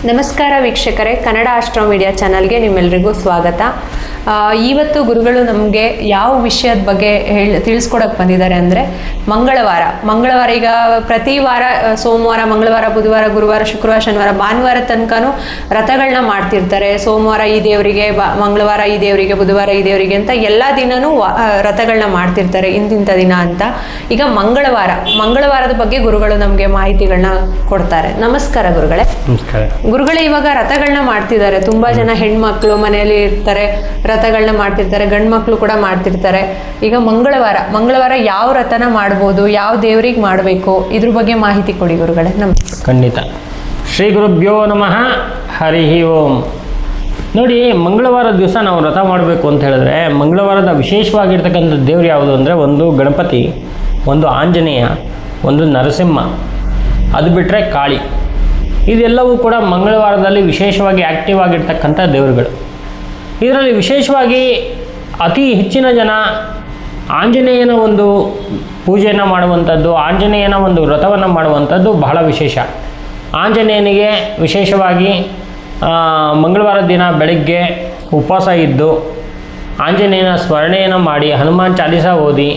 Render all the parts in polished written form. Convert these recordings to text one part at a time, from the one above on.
ನಮಸ್ಕಾರ ವೀಕ್ಷಕರೇ, Kannada astro media ಚಾನಲ್ಗೆ ನಿಮ್ಮೆಲ್ಲರಿಗೂ ಸ್ವಾಗತ. ಇವತ್ತು ಗುರುಗಳು ನಮಗೆ ಯಾವ ವಿಷಯದ ಬಗ್ಗೆ ತಿಳಿಸ್ಕೊಡಕ್ಕೆ ಬಂದಿದ್ದಾರೆ ಅಂದರೆ ಮಂಗಳವಾರ ಈಗ ಪ್ರತಿ ವಾರ ಸೋಮವಾರ, ಮಂಗಳವಾರ, ಬುಧವಾರ, ಗುರುವಾರ, ಶುಕ್ರವಾರ, ಶನಿವಾರ, ಭಾನುವಾರ ತನಕನೂ ವ್ರತಗಳನ್ನ ಮಾಡ್ತಿರ್ತಾರೆ. ಸೋಮವಾರ ಈ ದೇವರಿಗೆ, ಮಂಗಳವಾರ ಈ ದೇವರಿಗೆ, ಬುಧವಾರ ಈ ದೇವರಿಗೆ ಅಂತ ಎಲ್ಲ ದಿನನೂ ವ್ರತಗಳನ್ನ ಮಾಡ್ತಿರ್ತಾರೆ, ಇಂತಿಂಥ ದಿನ ಅಂತ. ಈಗ ಮಂಗಳವಾರದ ಬಗ್ಗೆ ಗುರುಗಳು ನಮಗೆ ಮಾಹಿತಿಗಳನ್ನ ಕೊಡ್ತಾರೆ. ನಮಸ್ಕಾರ ಗುರುಗಳೇ. ನಮಸ್ಕಾರ ಗುರುಗಳೇ. ಇವಾಗ ವ್ರತಗಳನ್ನ ಮಾಡ್ತಿದ್ದಾರೆ, ತುಂಬಾ ಜನ ಹೆಣ್ಮಕ್ಳು ಮನೆಯಲ್ಲಿ ಇರ್ತಾರೆ, ವ್ರತಗಳನ್ನ ಮಾಡ್ತಿರ್ತಾರೆ, ಗಂಡು ಮಕ್ಳು ಕೂಡ ಮಾಡ್ತಿರ್ತಾರೆ. ಈಗ ಮಂಗಳವಾರ ಯಾವ ವ್ರತನ ಮಾಡ್ಬೋದು, ಯಾವ ದೇವ್ರಿಗೆ ಮಾಡಬೇಕು, ಇದ್ರ ಬಗ್ಗೆ ಮಾಹಿತಿ ಕೊಡಿ ಗುರುಗಳೇ. ನಮಸ್ತೆ. ಖಂಡಿತ. ಶ್ರೀ ಗುರುಭ್ಯೋ ನಮಃ. ಹರಿ ಓಂ. ನೋಡಿ, ಮಂಗಳವಾರ ದಿವಸ ನಾವು ವ್ರತ ಮಾಡಬೇಕು ಅಂತ ಹೇಳಿದ್ರೆ, ಮಂಗಳವಾರದ ವಿಶೇಷವಾಗಿರ್ತಕ್ಕಂಥ ದೇವ್ರು ಯಾವುದು ಅಂದರೆ, ಒಂದು ಗಣಪತಿ, ಒಂದು ಆಂಜನೇಯ, ಒಂದು ನರಸಿಂಹ, ಅದು ಬಿಟ್ಟರೆ ಕಾಳಿ. ಇದೆಲ್ಲವೂ ಕೂಡ ಮಂಗಳವಾರದಲ್ಲಿ ವಿಶೇಷವಾಗಿ ಆ್ಯಕ್ಟಿವ್ ಆಗಿರ್ತಕ್ಕಂಥ ದೇವರುಗಳು. ಇದರಲ್ಲಿ ವಿಶೇಷವಾಗಿ ಅತಿ ಹೆಚ್ಚಿನ ಜನ ಆಂಜನೇಯನ ಒಂದು ಪೂಜೆಯನ್ನು ಮಾಡುವಂಥದ್ದು, ಆಂಜನೇಯನ ಒಂದು ವ್ರತವನ್ನು ಮಾಡುವಂಥದ್ದು ಬಹಳ ವಿಶೇಷ. ಆಂಜನೇಯನಿಗೆ ವಿಶೇಷವಾಗಿ ಮಂಗಳವಾರ ದಿನ ಬೆಳಗ್ಗೆ ಉಪವಾಸ ಇದ್ದು ಆಂಜನೇಯನ ಸ್ಮರಣೆಯನ್ನು ಮಾಡಿ, ಹನುಮಾನ್ ಚಾಲೀಸ ಓದಿ,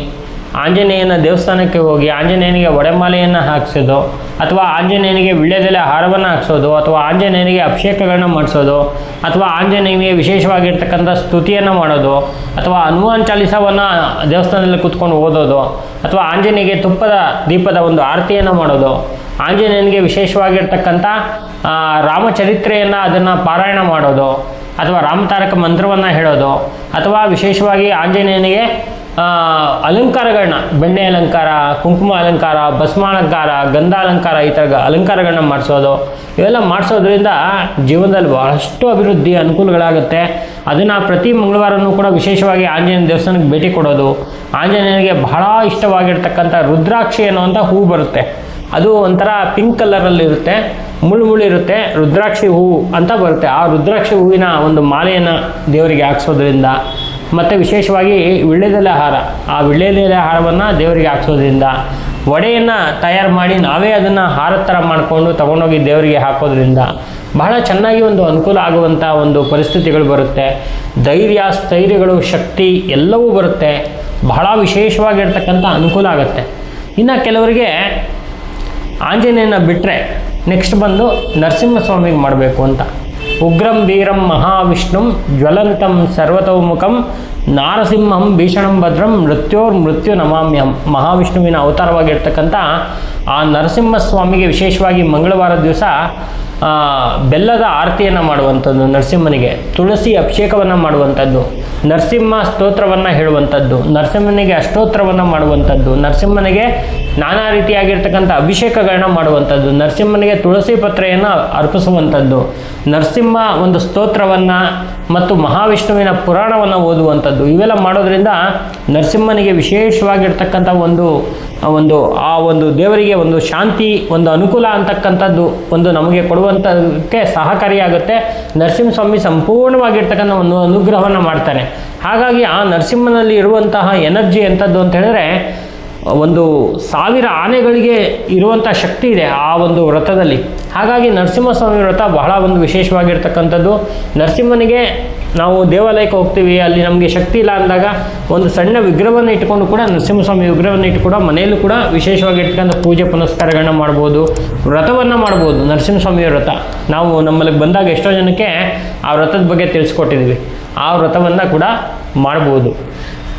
ಆಂಜನೇಯನ ದೇವಸ್ಥಾನಕ್ಕೆ ಹೋಗಿ ಆಂಜನೇಯನಿಗೆ ಒಡೆಮಾಲೆಯನ್ನು ಹಾಕಿಸೋದು, ಅಥವಾ ಆಂಜನೇಯನಿಗೆ ವಿಳ್ಯದೆಲೆ ಹಾರವನ್ನು ಹಾಕ್ಸೋದು, ಅಥವಾ ಆಂಜನೇಯನಿಗೆ ಅಭಿಷೇಕಗಳನ್ನ ಮಾಡಿಸೋದು, ಅಥವಾ ಆಂಜನೇಯನಿಗೆ ವಿಶೇಷವಾಗಿರ್ತಕ್ಕಂಥ ಸ್ತುತಿಯನ್ನು ಮಾಡೋದು, ಅಥವಾ ಹನುಮಾನ್ ಚಾಲೀಸವನ್ನು ದೇವಸ್ಥಾನದಲ್ಲಿ ಕೂತ್ಕೊಂಡು ಓದೋದು, ಅಥವಾ ಆಂಜನೇಯನಿಗೆ ತುಪ್ಪದ ದೀಪದ ಒಂದು ಆರತಿಯನ್ನು ಮಾಡೋದು, ಆಂಜನೇಯನಿಗೆ ವಿಶೇಷವಾಗಿರ್ತಕ್ಕಂಥ ರಾಮಚರಿತ್ರೆಯನ್ನು ಅದನ್ನು ಪಾರಾಯಣ ಮಾಡೋದು, ಅಥವಾ ರಾಮತಾರಕ ಮಂತ್ರವನ್ನು ಹೇಳೋದು, ಅಥವಾ ವಿಶೇಷವಾಗಿ ಆಂಜನೇಯನಿಗೆ ಅಲಂಕಾರಗಳನ್ನ, ಬೆಣ್ಣೆ ಅಲಂಕಾರ, ಕುಂಕುಮ ಅಲಂಕಾರ, ಭಸ್ಮಾಲಂಕಾರ, ಗಂಧ ಅಲಂಕಾರ, ಈ ಥರ ಅಲಂಕಾರಗಳನ್ನ ಮಾಡಿಸೋದು. ಇವೆಲ್ಲ ಮಾಡಿಸೋದ್ರಿಂದ ಜೀವನದಲ್ಲಿ ಬಹಳಷ್ಟು ಅಭಿವೃದ್ಧಿ ಅನುಕೂಲಗಳಾಗುತ್ತೆ. ಅದನ್ನು ಪ್ರತಿ ಮಂಗಳವಾರನೂ ಕೂಡ ವಿಶೇಷವಾಗಿ ಆಂಜನೇಯ ದೇವಸ್ಥಾನಕ್ಕೆ ಭೇಟಿ ಕೊಡೋದು. ಆಂಜನೇಯನಿಗೆ ಬಹಳ ಇಷ್ಟವಾಗಿರ್ತಕ್ಕಂಥ ರುದ್ರಾಕ್ಷಿ ಅನ್ನುವಂಥ ಹೂ ಬರುತ್ತೆ. ಅದು ಒಂಥರ ಪಿಂಕ್ ಕಲರಲ್ಲಿರುತ್ತೆ, ಮುಳ್ಳಿರುತ್ತೆ, ರುದ್ರಾಕ್ಷಿ ಹೂವು ಅಂತ ಬರುತ್ತೆ. ಆ ರುದ್ರಾಕ್ಷಿ ಹೂವಿನ ಒಂದು ಮಾಲೆಯನ್ನು ದೇವರಿಗೆ ಹಾಕ್ಸೋದ್ರಿಂದ, ಮತ್ತು ವಿಶೇಷವಾಗಿ ವಿಳ್ಯದೆಲೆ ಹಾರ, ಆ ವಿಳ್ಯದೆಲೆ ಹಾರವನ್ನು ದೇವರಿಗೆ ಹಾಕ್ಸೋದ್ರಿಂದ, ವಡೆಯನ್ನು ತಯಾರು ಮಾಡಿ ನಾವೇ ಅದನ್ನು ಹಾರದ ಥರ ಮಾಡಿಕೊಂಡು ತೊಗೊಂಡೋಗಿ ದೇವರಿಗೆ ಹಾಕೋದ್ರಿಂದ ಬಹಳ ಚೆನ್ನಾಗಿ ಒಂದು ಅನುಕೂಲ ಆಗುವಂಥ ಒಂದು ಪರಿಸ್ಥಿತಿಗಳು ಬರುತ್ತೆ. ಧೈರ್ಯ, ಸ್ಥೈರ್ಯಗಳು, ಶಕ್ತಿ ಎಲ್ಲವೂ ಬರುತ್ತೆ. ಬಹಳ ವಿಶೇಷವಾಗಿರ್ತಕ್ಕಂಥ ಅನುಕೂಲ ಆಗುತ್ತೆ. ಇನ್ನು ಕೆಲವರಿಗೆ ಆಂಜನೇಯನ ಬಿಟ್ಟರೆ ನೆಕ್ಸ್ಟ್ ಬಂದು ನರಸಿಂಹಸ್ವಾಮಿಗೆ ಮಾಡಬೇಕು ಅಂತ. ಉಗ್ರಂ ವೀರಂ ಮಹಾವಿಷ್ಣುಂ ಜ್ವಲಂತಂ ಸರ್ವತೋಮುಖಂ ನಾರಸಿಂಹಂ ಭೀಷಣಂ ಭದ್ರಂ ಮೃತ್ಯು ನಮಾಮ್ಯಹಂ. ಮಹಾವಿಷ್ಣುವಿನ ಅವತಾರವಾಗಿರ್ತಕ್ಕಂಥ ಆ ನರಸಿಂಹಸ್ವಾಮಿಗೆ ವಿಶೇಷವಾಗಿ ಮಂಗಳವಾರ ದಿವಸ ಬೆಲ್ಲದ ಆರತಿಯನ್ನು ಮಾಡುವಂಥದ್ದು, ನರಸಿಂಹನಿಗೆ ತುಳಸಿ ಅಭಿಷೇಕವನ್ನು ಮಾಡುವಂಥದ್ದು, ನರಸಿಂಹ ಸ್ತೋತ್ರವನ್ನು ಹೇಳುವಂಥದ್ದು, ನರಸಿಂಹನಿಗೆ ಅಷ್ಟೋತ್ತರವನ್ನು ಮಾಡುವಂಥದ್ದು, ನರಸಿಂಹನಿಗೆ ನಾನಾ ರೀತಿಯಾಗಿರ್ತಕ್ಕಂಥ ಅಭಿಷೇಕಗಳನ್ನ ಮಾಡುವಂಥದ್ದು, ನರಸಿಂಹನಿಗೆ ತುಳಸಿ ಪತ್ರೆಯನ್ನು ಅರ್ಪಿಸುವಂಥದ್ದು, ನರಸಿಂಹ ಒಂದು ಸ್ತೋತ್ರವನ್ನು ಮತ್ತು ಮಹಾವಿಷ್ಣುವಿನ ಪುರಾಣವನ್ನು ಓದುವಂಥದ್ದು. ಇವೆಲ್ಲ ಮಾಡೋದ್ರಿಂದ ನರಸಿಂಹನಿಗೆ ವಿಶೇಷವಾಗಿರ್ತಕ್ಕಂಥ ಒಂದು ದೇವರಿಗೆ ಒಂದು ಶಾಂತಿ, ಒಂದು ಅನುಕೂಲ ಅಂತಕ್ಕಂಥದ್ದು ಒಂದು ನಮಗೆ ಕೊಡುವಂಥದ್ದಕ್ಕೆ ಸಹಕಾರಿಯಾಗುತ್ತೆ. ನರಸಿಂಹಸ್ವಾಮಿ ಸಂಪೂರ್ಣವಾಗಿರ್ತಕ್ಕಂಥ ಒಂದು ಅನುಗ್ರಹವನ್ನು ಮಾಡ್ತಾನೆ. ಹಾಗಾಗಿ ಆ ನರಸಿಂಹನಲ್ಲಿ ಇರುವಂತಹ ಎನರ್ಜಿ ಎಂಥದ್ದು ಅಂತ ಹೇಳಿದ್ರೆ, ಒಂದು 1000 ಆನೆಗಳಿಗೆ ಇರುವಂಥ ಶಕ್ತಿ ಇದೆ ಆ ಒಂದು ವ್ರತದಲ್ಲಿ. ಹಾಗಾಗಿ ನರಸಿಂಹಸ್ವಾಮಿ ವ್ರತ ಬಹಳ ಒಂದು ವಿಶೇಷವಾಗಿರ್ತಕ್ಕಂಥದ್ದು. ನರಸಿಂಹನಿಗೆ ನಾವು ದೇವಾಲಯಕ್ಕೆ ಹೋಗ್ತೀವಿ, ಅಲ್ಲಿ ನಮಗೆ ಶಕ್ತಿ ಇಲ್ಲ ಅಂದಾಗ ಒಂದು ಸಣ್ಣ ವಿಗ್ರಹವನ್ನು ಇಟ್ಕೊಂಡು ಕೂಡ, ನರಸಿಂಹಸ್ವಾಮಿ ವಿಗ್ರಹವನ್ನು ಇಟ್ಕೊಂಡು ಮನೆಯಲ್ಲೂ ಕೂಡ ವಿಶೇಷವಾಗಿರ್ತಕ್ಕಂಥ ಪೂಜೆ ಪುನಸ್ಕಾರಗಳನ್ನ ಮಾಡ್ಬೋದು, ವ್ರತವನ್ನು ಮಾಡ್ಬೋದು. ನರಸಿಂಹಸ್ವಾಮಿ ವ್ರತ ನಾವು ನಮ್ಮಲ್ಲಿ ಬಂದಾಗ ಎಷ್ಟೋ ಜನಕ್ಕೆ ಆ ವ್ರತದ ಬಗ್ಗೆ ತಿಳಿಸ್ಕೊಟ್ಟಿದ್ದೀವಿ. ಆ ವ್ರತವನ್ನು ಕೂಡ ಮಾಡ್ಬೋದು.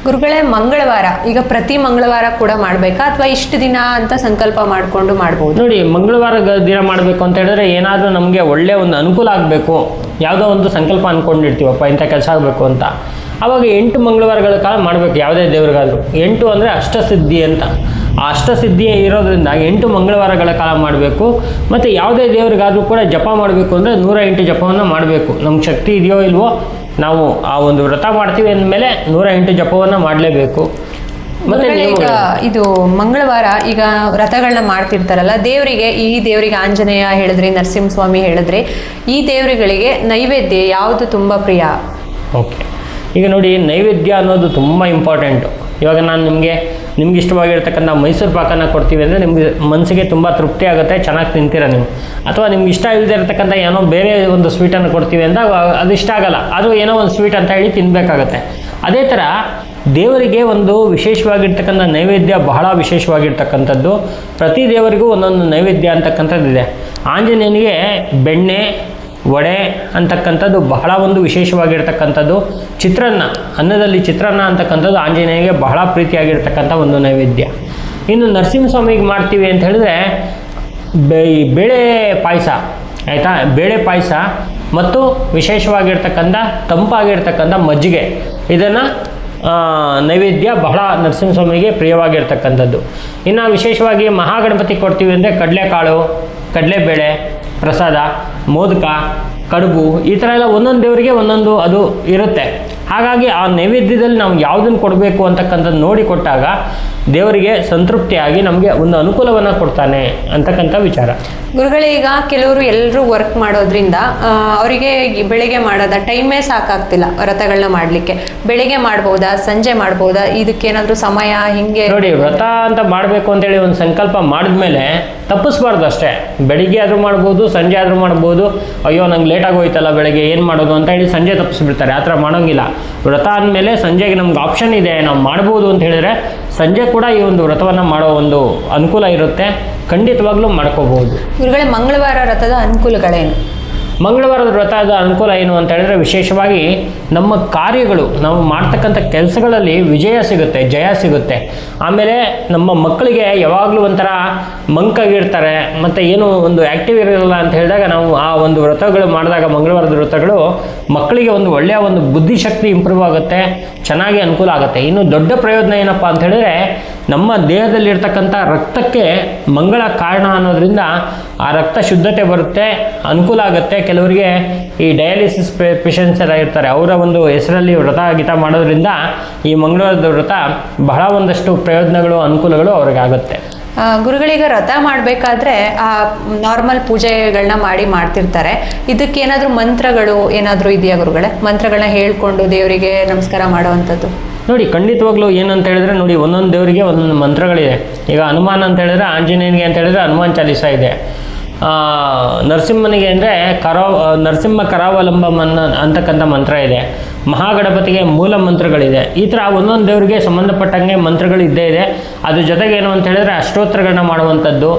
ಗುರುಗಳೇ, ಮಂಗಳವಾರ ಈಗ ಪ್ರತಿ ಮಂಗಳವಾರ ಕೂಡ ಮಾಡಬೇಕಾ, ಅಥವಾ ಇಷ್ಟು ದಿನ ಅಂತ ಸಂಕಲ್ಪ ಮಾಡಿಕೊಂಡು ಮಾಡ್ಬೋದು? ನೋಡಿ, ಮಂಗಳವಾರ ದಿನ ಮಾಡಬೇಕು ಅಂತ ಹೇಳಿದ್ರೆ ಏನಾದರೂ ನಮಗೆ ಒಳ್ಳೆಯ ಒಂದು ಅನುಕೂಲ ಆಗಬೇಕು, ಯಾವುದೋ ಒಂದು ಸಂಕಲ್ಪ ಅಂದ್ಕೊಂಡಿರ್ತೀವಪ್ಪ ಇಂಥ ಕೆಲಸ ಆಗಬೇಕು ಅಂತ, ಆವಾಗ 8 ಮಂಗಳವಾರಗಳ ಕಾಲ ಮಾಡಬೇಕು. ಯಾವುದೇ ದೇವ್ರಿಗಾದರೂ 8 ಅಂದರೆ ಅಷ್ಟಸಿದ್ಧಿ ಅಂತ. ಆ ಅಷ್ಟಸಿದ್ಧಿ ಇರೋದ್ರಿಂದ 8 ಮಂಗಳವಾರಗಳ ಕಾಲ ಮಾಡಬೇಕು. ಮತ್ತು ಯಾವುದೇ ದೇವ್ರಿಗಾದರೂ ಕೂಡ ಜಪ ಮಾಡಬೇಕು ಅಂದರೆ 108 ಜಪವನ್ನು ಮಾಡಬೇಕು. ನಮ್ಗೆ ಶಕ್ತಿ ಇದೆಯೋ ಇಲ್ವೋ, ನಾವು ಆ ಒಂದು ವ್ರತ ಮಾಡ್ತೀವಿ ಅಂದಮೇಲೆ 108 ಜಪವನ್ನು ಮಾಡಲೇಬೇಕು. ಮತ್ತೆ ಈಗ ಇದು ಮಂಗಳವಾರ ಈಗ ವ್ರತಗಳನ್ನ ಮಾಡ್ತಿರ್ತಾರಲ್ಲ, ಈ ದೇವರಿಗೆ ಆಂಜನೇಯ ಹೇಳಿದ್ರಿ, ನರಸಿಂಹಸ್ವಾಮಿ ಹೇಳಿದ್ರಿ, ಈ ದೇವರುಗಳಿಗೆ ನೈವೇದ್ಯ ಯಾವುದು ತುಂಬ ಪ್ರಿಯ? ಓಕೆ, ಈಗ ನೋಡಿ, ನೈವೇದ್ಯ ಅನ್ನೋದು ತುಂಬ ಇಂಪಾರ್ಟೆಂಟು. ಇವಾಗ ನಾನು ನಿಮಗೆ ನಿಮ್ಗೆ ಇಷ್ಟವಾಗಿರ್ತಕ್ಕಂಥ ಮೈಸೂರು ಪಾಕನ ಕೊಡ್ತೀವಿ ಅಂದರೆ ನಿಮಗೆ ಮನಸ್ಸಿಗೆ ತುಂಬ ತೃಪ್ತಿ ಆಗುತ್ತೆ, ಚೆನ್ನಾಗಿ ತಿಂತೀರ ನೀವು. ಅಥವಾ ನಿಮ್ಗೆ ಇಷ್ಟ ಇಲ್ಲದೆ ಇರತಕ್ಕಂಥ ಏನೋ ಬೇರೆ ಒಂದು ಸ್ವೀಟನ್ನು ಕೊಡ್ತೀವಿ ಅಂತ ಅದು ಇಷ್ಟ ಆಗಲ್ಲ, ಅದು ಏನೋ ಒಂದು ಸ್ವೀಟ್ ಅಂತ ಹೇಳಿ ತಿನ್ನಬೇಕಾಗತ್ತೆ. ಅದೇ ಥರ ದೇವರಿಗೆ ಒಂದು ವಿಶೇಷವಾಗಿರ್ತಕ್ಕಂಥ ನೈವೇದ್ಯ ಬಹಳ ವಿಶೇಷವಾಗಿರ್ತಕ್ಕಂಥದ್ದು. ಪ್ರತಿ ದೇವರಿಗೂ ಒಂದೊಂದು ನೈವೇದ್ಯ ಅಂತಕ್ಕಂಥದ್ದಿದೆ. ಆಂಜನೇಯನಿಗೆ ಬೆಣ್ಣೆ ವಡೆ ಅಂತಕ್ಕಂಥದ್ದು ಬಹಳ ಒಂದು ವಿಶೇಷವಾಗಿರ್ತಕ್ಕಂಥದ್ದು. ಚಿತ್ರಾನ್ನ, ಅನ್ನದಲ್ಲಿ ಚಿತ್ರಾನ್ನ ಅಂತಕ್ಕಂಥದ್ದು ಆಂಜನೇಯನಿಗೆ ಬಹಳ ಪ್ರೀತಿಯಾಗಿರ್ತಕ್ಕಂಥ ಒಂದು ನೈವೇದ್ಯ. ಇನ್ನು ನರಸಿಂಹಸ್ವಾಮಿಗೆ ಮಾಡ್ತೀವಿ ಅಂತ ಹೇಳಿದ್ರೆ ಬೇಳೆ ಪಾಯಸ, ಆಯಿತಾ, ಬೇಳೆ ಪಾಯಸ ಮತ್ತು ವಿಶೇಷವಾಗಿರ್ತಕ್ಕಂಥ ತಂಪಾಗಿರ್ತಕ್ಕಂಥ ಮಜ್ಜಿಗೆ, ಇದನ್ನು ನೈವೇದ್ಯ ಬಹಳ ನರಸಿಂಹಸ್ವಾಮಿಗೆ ಪ್ರಿಯವಾಗಿರ್ತಕ್ಕಂಥದ್ದು. ಇನ್ನು ವಿಶೇಷವಾಗಿ ಮಹಾಗಣಪತಿ ಕೊಡ್ತೀವಿ ಅಂದರೆ ಕಡಲೆಕಾಳು, ಕಡಲೆಬೇಳೆ ಪ್ರಸಾದ, ಮೋದಕ, ಕಡುಬು, ಈ ಥರ ಎಲ್ಲ ಒಂದೊಂದು ದೇವರಿಗೆ ಒಂದೊಂದು ಅದು ಇರುತ್ತೆ. ಹಾಗಾಗಿ ಆ ನೈವೇದ್ಯದಲ್ಲಿ ನಾವು ಯಾವುದನ್ನು ಕೊಡಬೇಕು ಅಂತಕ್ಕಂಥದ್ದು ನೋಡಿ ಕೊಟ್ಟಾಗ ದೇವರಿಗೆ ಸಂತೃಪ್ತಿಯಾಗಿ ನಮಗೆ ಒಂದು ಅನುಕೂಲವನ್ನು ಕೊಡ್ತಾನೆ ಅಂತಕ್ಕಂಥ ವಿಚಾರ. ಗುರುಗಳೀಗ ಕೆಲವರು ಎಲ್ಲರೂ ವರ್ಕ್ ಮಾಡೋದ್ರಿಂದ ಅವರಿಗೆ ಬೆಳಿಗ್ಗೆ ಮಾಡೋದ ಟೈಮೇ ಸಾಕಾಗ್ತಿಲ್ಲ ವ್ರತಗಳನ್ನ ಮಾಡಲಿಕ್ಕೆ. ಬೆಳಿಗ್ಗೆ ಮಾಡ್ಬೋದಾ, ಸಂಜೆ ಮಾಡ್ಬೋದಾ, ಇದಕ್ಕೇನಾದರೂ ಸಮಯ ಹಿಂಗೆ? ನೋಡಿ, ವ್ರತ ಅಂತ ಮಾಡಬೇಕು ಅಂತೇಳಿ ಒಂದು ಸಂಕಲ್ಪ ಮಾಡಿದ್ಮೇಲೆ ತಪ್ಪಿಸ್ಬಾರ್ದು ಅಷ್ಟೇ. ಬೆಳಿಗ್ಗೆ ಆದರೂ ಮಾಡ್ಬೋದು, ಸಂಜೆ ಆದರೂ ಮಾಡ್ಬೋದು. ಅಯ್ಯೋ ನಂಗೆ ಲೇಟಾಗಿ ಹೋಯ್ತಲ್ಲ ಬೆಳಗ್ಗೆ ಏನು ಮಾಡೋದು ಅಂತ ಹೇಳಿ ಸಂಜೆ ತಪ್ಪಿಸ್ಬಿಡ್ತಾರೆ. ಆ ಥರ ಮಾಡೋಂಗಿಲ್ಲ. ವ್ರತ ಅಂದಮೇಲೆ ಸಂಜೆಗೆ ನಮ್ಗೆ ಆಪ್ಷನ್ ಇದೆ, ನಾವು ಮಾಡ್ಬೋದು ಅಂತ ಹೇಳಿದ್ರೆ ಸಂಜೆ ಕೂಡ ಈ ಒಂದು ವ್ರತವನ್ನು ಮಾಡೋ ಒಂದು ಅನುಕೂಲ ಇರುತ್ತೆ. ಖಂಡಿತವಾಗ್ಲೂ ಮಾಡ್ಕೋಬಹುದು. ಗುರುಗಳೇ, ಮಂಗಳವಾರ ವ್ರತದ ಅನುಕೂಲಗಳೇನು? ಮಂಗಳವಾರದ ವ್ರತದ ಅನುಕೂಲ ಏನು ಅಂತ ಹೇಳಿದ್ರೆ ವಿಶೇಷವಾಗಿ ನಮ್ಮ ಕಾರ್ಯಗಳು, ನಾವು ಮಾಡ್ತಕ್ಕಂಥ ಕೆಲಸಗಳಲ್ಲಿ ವಿಜಯ ಸಿಗುತ್ತೆ, ಜಯ ಸಿಗುತ್ತೆ. ಆಮೇಲೆ ನಮ್ಮ ಮಕ್ಕಳಿಗೆ ಯಾವಾಗಲೂ ಒಂಥರ ಮಂಕಾಗಿರ್ತಾರೆ, ಮತ್ತು ಏನು ಒಂದು ಆ್ಯಕ್ಟಿವ್ ಇರಲ್ಲ ಅಂತ ಹೇಳಿದಾಗ ನಾವು ಆ ಒಂದು ವ್ರತಗಳು ಮಾಡಿದಾಗ, ಮಂಗಳವಾರದ ವ್ರತಗಳು ಮಕ್ಕಳಿಗೆ ಒಂದು ಒಳ್ಳೆಯ ಒಂದು ಬುದ್ಧಿಶಕ್ತಿ ಇಂಪ್ರೂವ್ ಆಗುತ್ತೆ, ಚೆನ್ನಾಗಿ ಅನುಕೂಲ ಆಗುತ್ತೆ. ಇನ್ನು ದೊಡ್ಡ ಪ್ರಯೋಜನ ಏನಪ್ಪ ಅಂತ ಹೇಳಿದ್ರೆ ನಮ್ಮ ದೇಹದಲ್ಲಿರ್ತಕ್ಕಂಥ ರಕ್ತಕ್ಕೆ ಮಂಗಳ ಕಾರಣ ಅನ್ನೋದ್ರಿಂದ ಆ ರಕ್ತ ಶುದ್ಧತೆ ಬರುತ್ತೆ, ಅನುಕೂಲ ಆಗುತ್ತೆ. ಕೆಲವರಿಗೆ ಈ ಡಯಾಲಿಸಿಸ್ ಪೇಷಂಟ್ಸ್ ಎಲ್ಲ ಇರ್ತಾರೆ, ಅವರ ಒಂದು ಹೆಸರಲ್ಲಿ ವ್ರತ ಗೀತ ಮಾಡೋದ್ರಿಂದ ಈ ಮಂಗಳವಾರದ ವ್ರತ ಬಹಳ ಒಂದಷ್ಟು ಪ್ರಯೋಜನಗಳು, ಅನುಕೂಲಗಳು ಅವ್ರಿಗೆ ಆಗುತ್ತೆ. ಗುರುಗಳೀಗ ವ್ರತ ಮಾಡಬೇಕಾದ್ರೆ ನಾರ್ಮಲ್ ಪೂಜೆಗಳನ್ನ ಮಾಡ್ತಿರ್ತಾರೆ. ಇದಕ್ಕೇನಾದರೂ ಮಂತ್ರಗಳು ಏನಾದರೂ ಇದೆಯಾ ಗುರುಗಳೇ? ಮಂತ್ರಗಳನ್ನ ಹೇಳ್ಕೊಂಡು ದೇವರಿಗೆ ನಮಸ್ಕಾರ ಮಾಡುವಂಥದ್ದು? ನೋಡಿ, ಖಂಡಿತವಾಗ್ಲೂ ಏನಂತ ಹೇಳಿದ್ರೆ ನೋಡಿ, ಒಂದೊಂದು ದೇವರಿಗೆ ಒಂದೊಂದು ಮಂತ್ರಗಳಿದೆ. ಈಗ ಹನುಮಾನ್ ಅಂತ ಹೇಳಿದ್ರೆ ಆಂಜನೇಯನಿಗೆ ಅಂತ ಹೇಳಿದ್ರೆ ಹನುಮಾನ್ ಚಾಲೀಸ ಇದೆ. ನರಸಿಂಹನಿಗೆ ಅಂದರೆ ನರಸಿಂಹ ಕರಾವಲಂಬಮನ್ನ ಅಂತಕ್ಕಂಥ ಮಂತ್ರ ಇದೆ. ಮಹಾಗಣಪತಿಗೆ ಮೂಲ ಮಂತ್ರಗಳಿದೆ. ಈ ಥರ ಒಂದೊಂದು ದೇವರಿಗೆ ಸಂಬಂಧಪಟ್ಟಂಗೆ ಮಂತ್ರಗಳು ಇದ್ದೇ ಇದೆ. ಅದ್ರ ಜೊತೆಗೆ ಏನು ಅಂತ ಹೇಳಿದ್ರೆ ಅಷ್ಟೋತ್ತರಗಳನ್ನ ಮಾಡುವಂಥದ್ದು,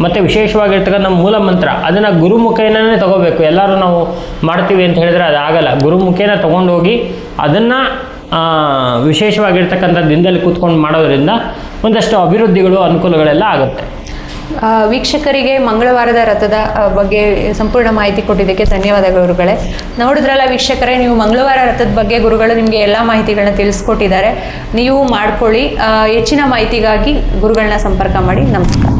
ಮತ್ತು ವಿಶೇಷವಾಗಿರ್ತಕ್ಕಂಥ ಮೂಲ ಮಂತ್ರ ಅದನ್ನು ಗುರುಮುಖೇನೇ ತಗೋಬೇಕು. ಎಲ್ಲರೂ ನಾವು ಮಾಡ್ತೀವಿ ಅಂತ ಹೇಳಿದ್ರೆ ಅದಾಗಲ್ಲ. ಗುರುಮುಖೇನ ತೊಗೊಂಡೋಗಿ ಅದನ್ನು ವಿಶೇಷವಾಗಿರ್ತಕ್ಕಂಥ ದಿನದಲ್ಲಿ ಕೂತ್ಕೊಂಡು ಮಾಡೋದ್ರಿಂದ ಒಂದಷ್ಟು ಅಭಿವೃದ್ಧಿಗಳು, ಅನುಕೂಲಗಳೆಲ್ಲ ಆಗುತ್ತೆ. ವೀಕ್ಷಕರಿಗೆ ಮಂಗಳವಾರದ ವ್ರತದ ಬಗ್ಗೆ ಸಂಪೂರ್ಣ ಮಾಹಿತಿ ಕೊಟ್ಟಿದ್ದಕ್ಕೆ ಧನ್ಯವಾದಗಳು ಗುರುಗಳೇ. ನೋಡಿದ್ರಲ್ಲ ವೀಕ್ಷಕರೇ, ನೀವು ಮಂಗಳವಾರ ವ್ರತದ ಬಗ್ಗೆ ಗುರುಗಳು ನಿಮಗೆ ಎಲ್ಲ ಮಾಹಿತಿಗಳನ್ನ ತಿಳಿಸ್ಕೊಟ್ಟಿದ್ದಾರೆ. ನೀವು ಮಾಡ್ಕೊಳ್ಳಿ. ಹೆಚ್ಚಿನ ಮಾಹಿತಿಗಾಗಿ ಗುರುಗಳನ್ನ ಸಂಪರ್ಕ ಮಾಡಿ. ನಮಸ್ಕಾರ.